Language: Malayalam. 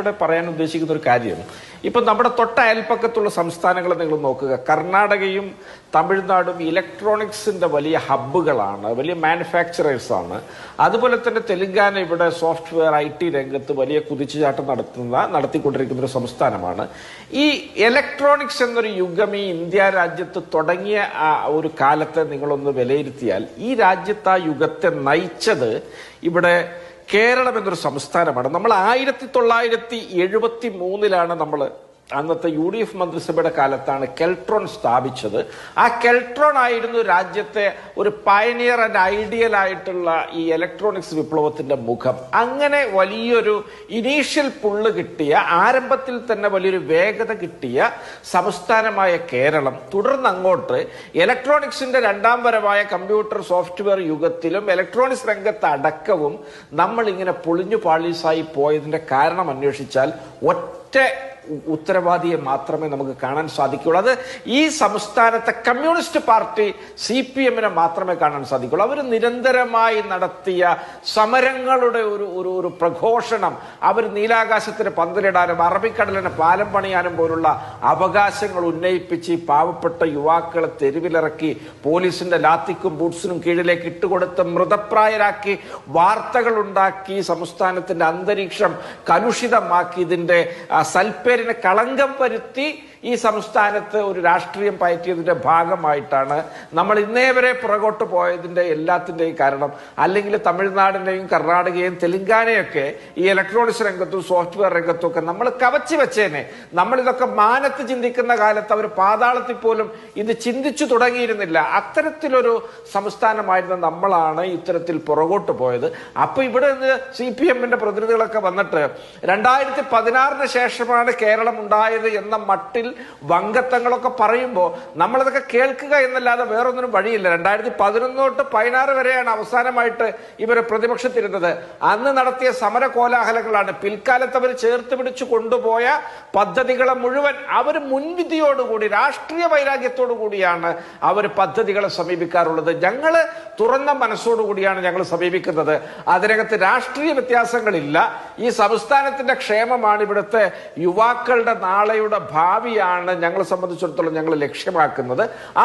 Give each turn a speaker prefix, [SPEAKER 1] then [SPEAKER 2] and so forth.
[SPEAKER 1] ഇവിടെ പറയാൻ ഉദ്ദേശിക്കുന്ന ഒരു കാര്യം, ഇപ്പൊ നമ്മുടെ തൊട്ട അയൽപ്പക്കത്തുള്ള സംസ്ഥാനങ്ങൾ നിങ്ങൾ നോക്കുക. കർണാടകയും തമിഴ്നാടും ഇലക്ട്രോണിക്സിന്റെ വലിയ ഹബ്ബുകളാണ്, വലിയ മാനുഫാക്ചറേഴ്സ് ആണ്. അതുപോലെ തന്നെ തെലങ്കാന ഇവിടെ സോഫ്റ്റ്വെയർ IT രംഗത്ത് വലിയ കുതിച്ചുചാട്ടം നടത്തിക്കൊണ്ടിരിക്കുന്ന ഒരു സംസ്ഥാനമാണ്. ഈ ഇലക്ട്രോണിക്സ് എന്നൊരു യുഗം ഈ ഇന്ത്യ രാജ്യത്ത് തുടങ്ങിയ ഒരു കാലത്തെ നിങ്ങളൊന്ന് വിലയിരുത്തിയാൽ, ഈ രാജ്യത്ത് ആ യുഗത്തെ നയിച്ചത് ഇവിടെ കേരളം എന്നൊരു സംസ്ഥാനമാണ്. നമ്മൾ 1973 നമ്മൾ അന്നത്തെ UDF മന്ത്രിസഭയുടെ കാലത്താണ് കെൽട്രോൺ സ്ഥാപിച്ചത്. ആ കെൽട്രോൺ ആയിരുന്നു രാജ്യത്തെ ഒരു പയനിയർ ആൻഡ് ഐഡിയൽ ആയിട്ടുള്ള ഈ ഇലക്ട്രോണിക്സ് വിപ്ലവത്തിന്റെ മുഖം. അങ്ങനെ വലിയൊരു ഇനീഷ്യൽ പുള്ള് കിട്ടിയ, ആരംഭത്തിൽ തന്നെ വലിയൊരു വേഗത കിട്ടിയ സംസ്ഥാനമായ കേരളം തുടർന്ന് അങ്ങോട്ട് ഇലക്ട്രോണിക്സിന്റെ രണ്ടാം വരവായ കമ്പ്യൂട്ടർ സോഫ്റ്റ്വെയർ യുഗത്തിലും ഇലക്ട്രോണിക്സ് രംഗത്ത് അടക്കവും നമ്മൾ ഇങ്ങനെ പൊളിഞ്ഞു പാളീസായി പോയതിന്റെ കാരണം അന്വേഷിച്ചാൽ ഒറ്റ ഉത്തരവാദിയെ മാത്രമേ നമുക്ക് കാണാൻ സാധിക്കുള്ളൂ. അത് ഈ സംസ്ഥാനത്തെ കമ്മ്യൂണിസ്റ്റ് പാർട്ടി CPM-നെ മാത്രമേ കാണാൻ സാധിക്കുള്ളൂ. അവർ നിരന്തരമായി നടത്തിയ സമരങ്ങളുടെ ഒരു പ്രഘോഷണം, അവർ നീലാകാശത്തിന് പന്തലിടാനും അറബിക്കടലിന് പാലം പണിയാനും പോലുള്ള അവകാശങ്ങൾ ഉന്നയിപ്പിച്ച് പാവപ്പെട്ട യുവാക്കളെ തെരുവിലിറക്കി പോലീസിന്റെ ലാത്തിക്കും ബൂട്ട്സിനും കീഴിലേക്ക് ഇട്ടുകൊടുത്ത് മൃതപ്രായരാക്കി വാർത്തകൾ ഉണ്ടാക്കി സംസ്ഥാനത്തിന്റെ അന്തരീക്ഷം കലുഷിതമാക്കി ഇതിന്റെ സൽപ്പേരിനെ കളങ്കം വരുത്തി ഈ സംസ്ഥാനത്ത് ഒരു രാഷ്ട്രീയം പയറ്റിയതിന്റെ ഭാഗമായിട്ടാണ് നമ്മൾ ഇന്നേ വരെ പുറകോട്ട് പോയതിന്റെ എല്ലാത്തിന്റെയും കാരണം. അല്ലെങ്കിൽ തമിഴ്നാടിന്റെയും കർണാടകയും തെലങ്കാനയൊക്കെ ഈ ഇലക്ട്രോണിക്സ് രംഗത്തും സോഫ്റ്റ്വെയർ രംഗത്തും ഒക്കെ നമ്മൾ കവച്ചു വെച്ചേനെ. നമ്മൾ ഇതൊക്കെ മാനത്ത് ചിന്തിക്കുന്ന കാലത്ത് അവർ പാതാളത്തിൽ പോലും ഇത് ചിന്തിച്ചു തുടങ്ങിയിരുന്നില്ല. അത്തരത്തിലൊരു സംസ്ഥാനമായിരുന്ന നമ്മളാണ് ഇത്തരത്തിൽ പുറകോട്ട് പോയത്. അപ്പൊ ഇവിടെ നിന്ന് CPM-ന്റെ പ്രതിനിധികളൊക്കെ വന്നിട്ട് 2016 ശേഷമാണ് കേരളം ഉണ്ടായത് എന്ന മട്ടിൽ വങ്കത്തങ്ങളൊക്കെ പറയുമ്പോൾ നമ്മളതൊക്കെ കേൾക്കുക എന്നല്ലാതെ വേറൊന്നിനും വഴിയില്ല. 2011 തൊട്ട് 16 വരെയാണ് അവസാനമായിട്ട് ഇവര് പ്രതിപക്ഷത്തിരുന്നത്. അന്ന് നടത്തിയ സമര കോലാഹലങ്ങളാണ്. പിൽക്കാലത്ത് അവർ ചേർത്ത് പിടിച്ചു കൊണ്ടുപോയ പദ്ധതികളെ മുഴുവൻ അവർ മുൻവിധിയോടുകൂടി, രാഷ്ട്രീയ വൈരാഗ്യത്തോടു കൂടിയാണ് അവർ പദ്ധതികളെ സമീപിക്കാറുള്ളത്. ഞങ്ങള് തുറന്ന മനസ്സോടുകൂടിയാണ് ഞങ്ങൾ സമീപിക്കുന്നത്. അതിനകത്ത് രാഷ്ട്രീയ വ്യത്യാസങ്ങളില്ല. ഈ സംസ്ഥാനത്തിന്റെ ക്ഷേമമാണ്, ഇവിടുത്തെ യുവാക്കളുടെ നാളെയുടെ ഭാവിയാണ് ഞങ്ങളെ സംബന്ധിച്ചിടത്തോളം ഞങ്ങൾ ലക്ഷ്യമാക്കുന്നത്.